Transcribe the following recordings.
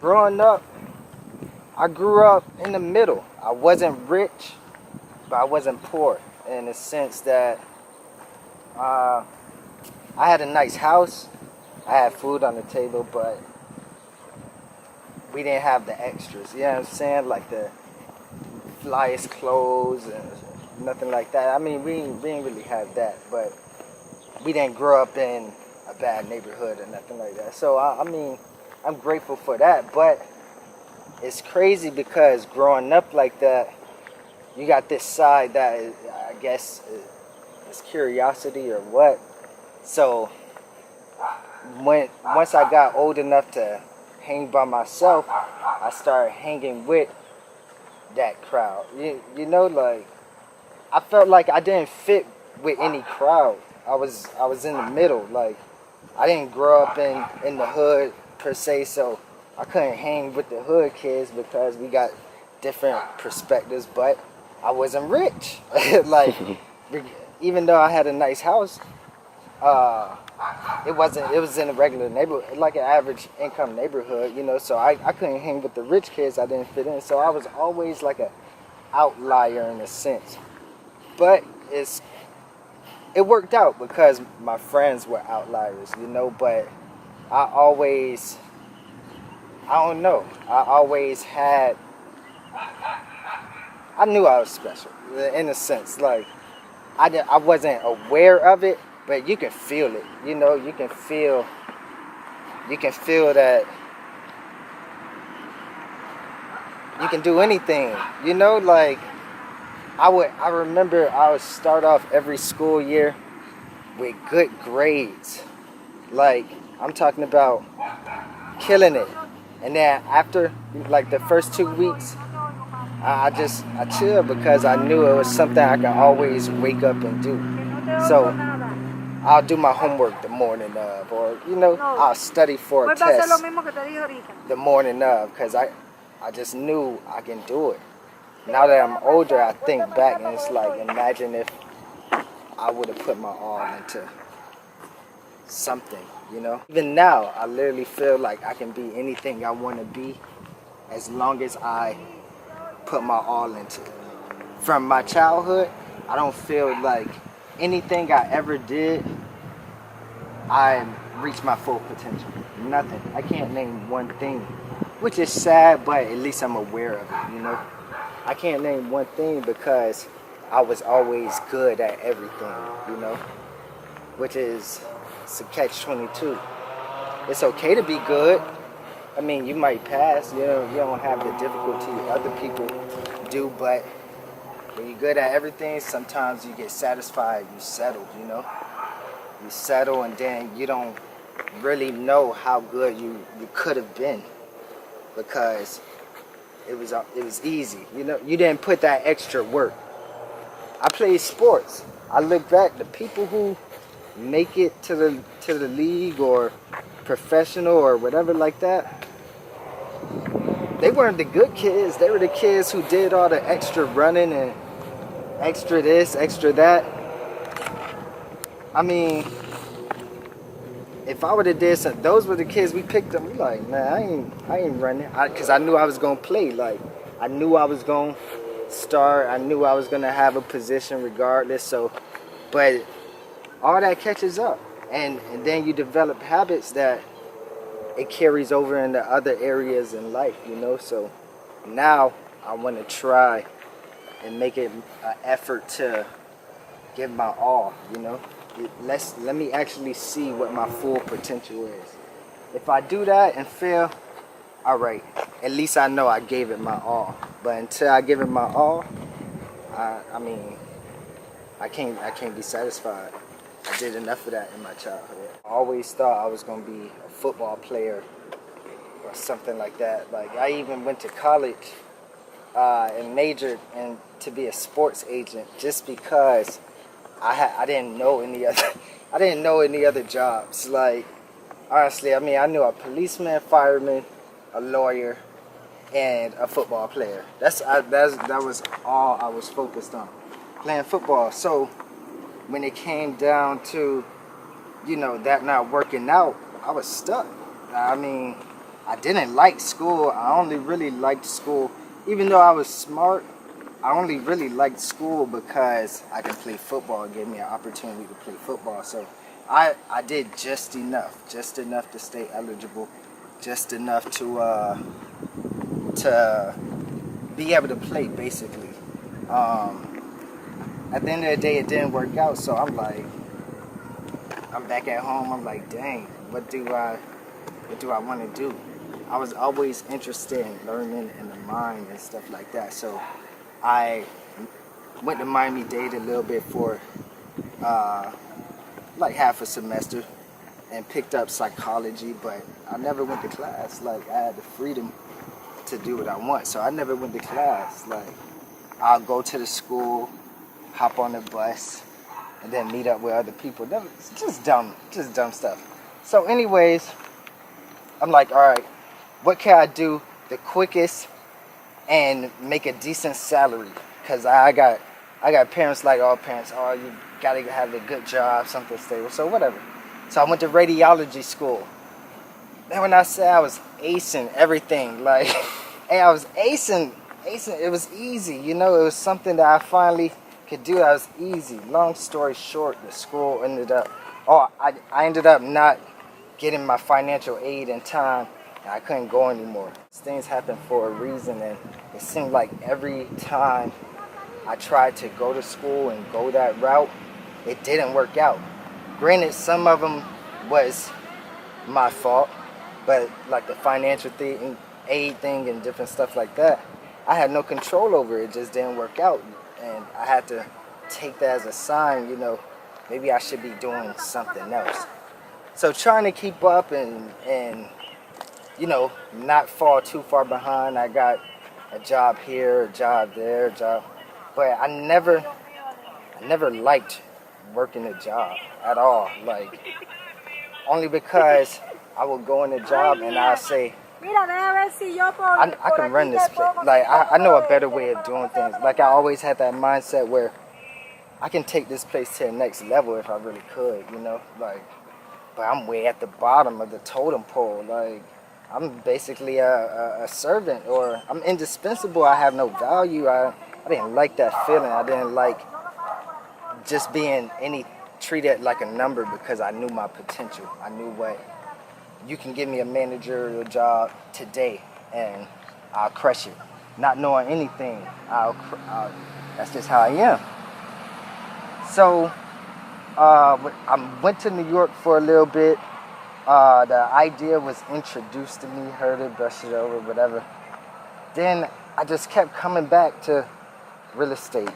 Growing up, I grew up in the middle. I wasn't rich, but I wasn't poor in the sense that uh, I had a nice house. I had food on the table, but we didn't have the extras. You know what I'm saying? Like the flyest clothes and nothing like that. I mean, we didn't really have that, but we didn't grow up in a bad neighborhood or nothing like that. So, I mean, I'm grateful for that, but it's crazy because growing up like that, you got this side that is, I guess is curiosity or what. So once I got old enough to hang by myself, I started hanging with that crowd. You know, like I felt like I didn't fit with any crowd. I was in the middle. Like I didn't grow up in the hood per se, so I couldn't hang with the hood kids because we got different perspectives. But I wasn't rich. Like even though I had a nice house, uh, it wasn't. It was in a regular neighborhood, like an average income neighborhood, you know. So I couldn't hang with the rich kids. I didn't fit in. So I was always like a outlier in a sense. But it worked out because my friends were outliers, you know. But I always, I don't know. I always had. I knew I was special in a sense. Like I wasn't aware of it, but you can feel it. You know, you can feel that you can do anything. You know, like I remember I would start off every school year with good grades. Like I'm talking about killing it. And then after like the first 2 weeks, I chilled because I knew it was something I could always wake up and do. So I'll do my homework the morning of, or you know, I'll study for a test the morning of, because I just knew I can do it. Now that I'm older, I think back and it's like, imagine if I would have put my all into something, you know. Even now, I literally feel like I can be anything I want to be as long as I put my all into it. From my childhood, I don't feel like anything I ever did, I reached my full potential. Nothing. I can't name one thing, which is sad, but at least I'm aware of it, you know. I can't name one thing because I was always good at everything, you know, which is it's a catch-22. It's okay to be good. I mean, you might pass, you know, you don't have the difficulty other people do, but when you're good at everything, sometimes you get satisfied, you settle, you know. You settle and then you don't really know how good you could have been because it was easy, you know. You didn't put that extra work. I played sports. I look back, the people who make it to the league or professional or whatever like that, they weren't the good kids. They were the kids who did all the extra running and extra this, extra that. I mean, if I would have did something, those were the kids we picked them. We like, man, I ain't running, because I knew I was gonna play. Like, I knew I was gonna start. I knew I was gonna have a position regardless. So, but all that catches up, and then you develop habits that it carries over into other areas in life, you know. So now I want to try and make it an effort to give my all, you know. Let me actually see what my full potential is. If I do that and fail, all right, at least I know I gave it my all. But until I give it my all, I mean, I can't be satisfied. I did enough of that in my childhood. I always thought I was gonna be a football player or something like that. Like I even went to college and majored in to be a sports agent just because I didn't know any other jobs. Like honestly, I mean, I knew a policeman, fireman, a lawyer, and a football player. That was all I was focused on, playing football. So when it came down to, you know, that not working out, I was stuck. I mean, I didn't like school. I only really liked school, even though I was smart. I only really liked school because I could play football. It gave me an opportunity to play football. So I did just enough to stay eligible, just enough to be able to play basically. At the end of the day, it didn't work out. So I'm like, I'm back at home. I'm like, dang, what do I want to do? I was always interested in learning in the mind and stuff like that. So I went to Miami-Dade a little bit for like half a semester and picked up psychology, but I never went to class. Like, I had the freedom to do what I want, so I never went to class. Like, I'll go to the school, hop on the bus, and then meet up with other people. Just dumb stuff. So anyways, I'm like, all right, what can I do the quickest and make a decent salary? Because I got parents like all parents. Oh, you gotta have a good job, something stable. So whatever. So I went to radiology school. Then when I say I was acing everything, like, hey, I was acing. It was easy, you know. It was something that I finally could do. That was easy. Long story short, the school ended up. I ended up not getting my financial aid in time. And I couldn't go anymore. Things happen for a reason, and it seemed like every time I tried to go to school and go that route, it didn't work out. Granted, some of them was my fault, but like the financial thing, aid thing, and different stuff like that, I had no control over it. It just didn't work out, and I had to take that as a sign, you know, maybe I should be doing something else. So trying to keep up and you know, not fall too far behind. I got a job here, a job there, a job, but I never liked working a job at all. Like, only because I would go in a job and I say, I can run this place. Like, I know a better way of doing things. Like, I always had that mindset where I can take this place to the next level if I really could, you know? Like, but I'm way at the bottom of the totem pole. Like, I'm basically a servant, or I'm indispensable. I have no value. I didn't like that feeling. I didn't like just being treated like a number, because I knew my potential. I knew what, you can give me a managerial job today and I'll crush it. Not knowing anything, that's just how I am. So I went to New York for a little bit. The idea was introduced to me, heard it, brushed it over, whatever. Then I just kept coming back to real estate.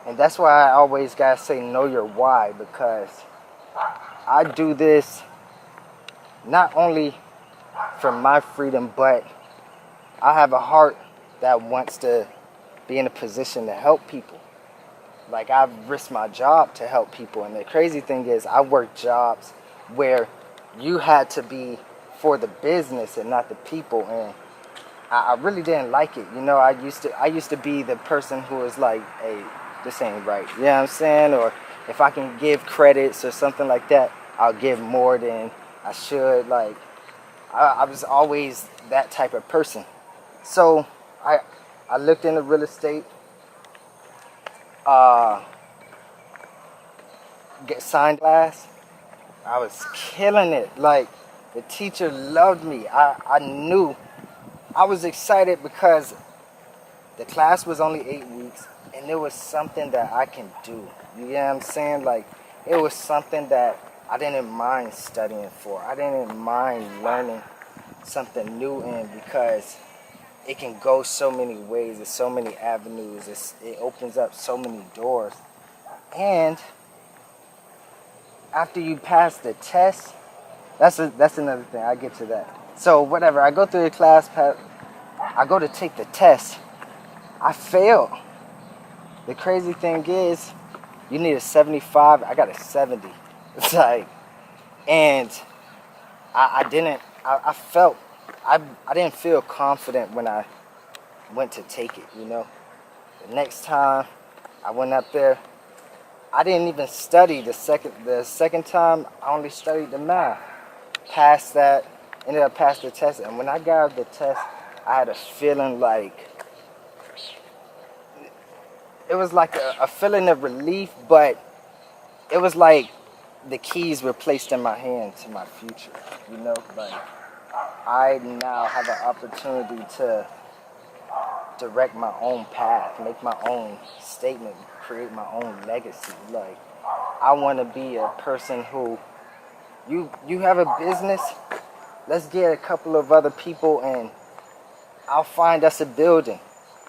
And that's why I always gotta say know your why, because I do this not only for my freedom, but I have a heart that wants to be in a position to help people. Like, I've risked my job to help people. And the crazy thing is, I worked jobs where you had to be for the business and not the people. And I really didn't like it. You know, I used to be the person who was like, hey, this ain't right. You know what I'm saying? Or if I can give credits or something like that, I'll give more than I should. Like, I was always that type of person. So I looked into real estate. Get signed class. I was killing it. Like, the teacher loved me. I knew. I was excited because the class was only 8 weeks, and it was something that I can do. You know what I'm saying? Like, it was something that I didn't mind studying for. I didn't mind learning something new in, because it can go so many ways. There's so many avenues. It opens up so many doors. And after you pass the test, that's another thing. I get to that. So whatever, I go through the class, I go to take the test. I failed. The crazy thing is, you need a 75. I got a 70. It's like, and I didn't feel confident when I went to take it, you know. The next time I went up there, I didn't even study the second time. I only studied the math. passed that, ended up passing the test. And when I got out of the test, I had a feeling like, it was like a feeling of relief, but it was like the keys were placed in my hand to my future. You know, like I now have an opportunity to direct my own path, make my own statement, create my own legacy. Like I want to be a person who, you have a business, let's get a couple of other people and I'll find us a building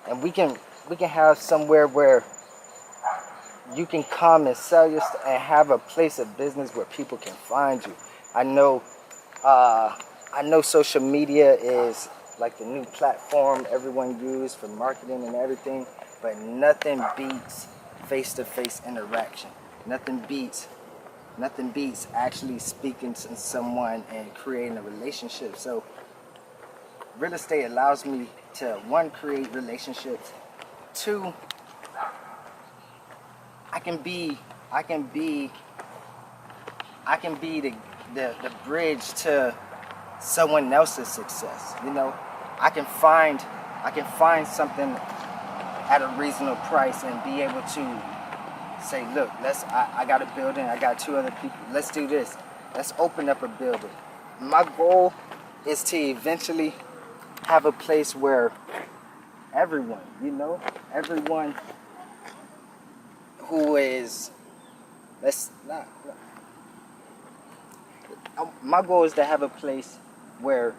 and we can have somewhere where you can come and sell your stuff and have a place of business where people can find you. I know social media is like the new platform everyone uses for marketing and everything, but nothing beats face-to-face interaction. Nothing beats actually speaking to someone and creating a relationship. So real estate allows me to, one, create relationships, two, I can be the bridge to someone else's success. You know, I can find something at a reasonable price and be able to say, look, I got a building, I got two other people, let's do this. Let's open up a building. My goal is to eventually have a place where everyone, everyone who is, let's not, my goal is to have a place where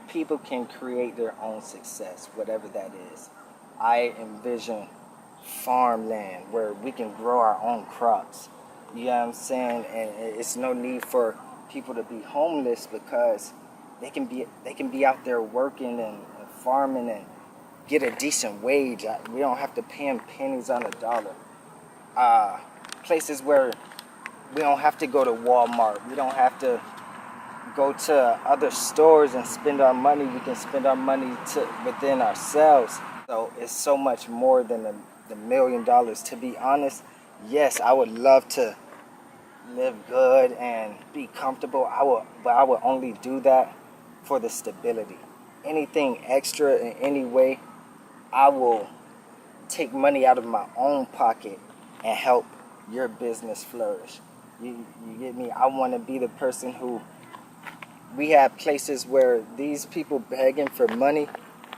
people can create their own success, whatever that is. I envision farmland where we can grow our own crops. You know what I'm saying? And it's no need for people to be homeless because they can be out there working and farming and get a decent wage. We don't have to pay them pennies on a dollar. Places where we don't have to go to Walmart. We don't have to go to other stores and spend our money. We can spend our money within ourselves. So it's so much more than the $1 million. To be honest, yes, I would love to live good and be comfortable. But I would only do that for the stability. Anything extra in any way, I will take money out of my own pocket and help your business flourish. You get me? I want to be the person who, we have places where these people begging for money,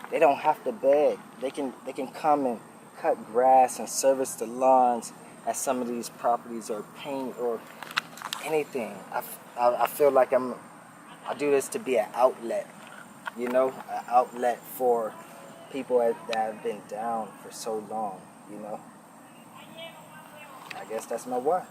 they don't have to beg. They can come and cut grass and service the lawns at some of these properties or paint or anything. I feel like I do this to be an outlet, an outlet for people that have been down for so long, I guess that's my why.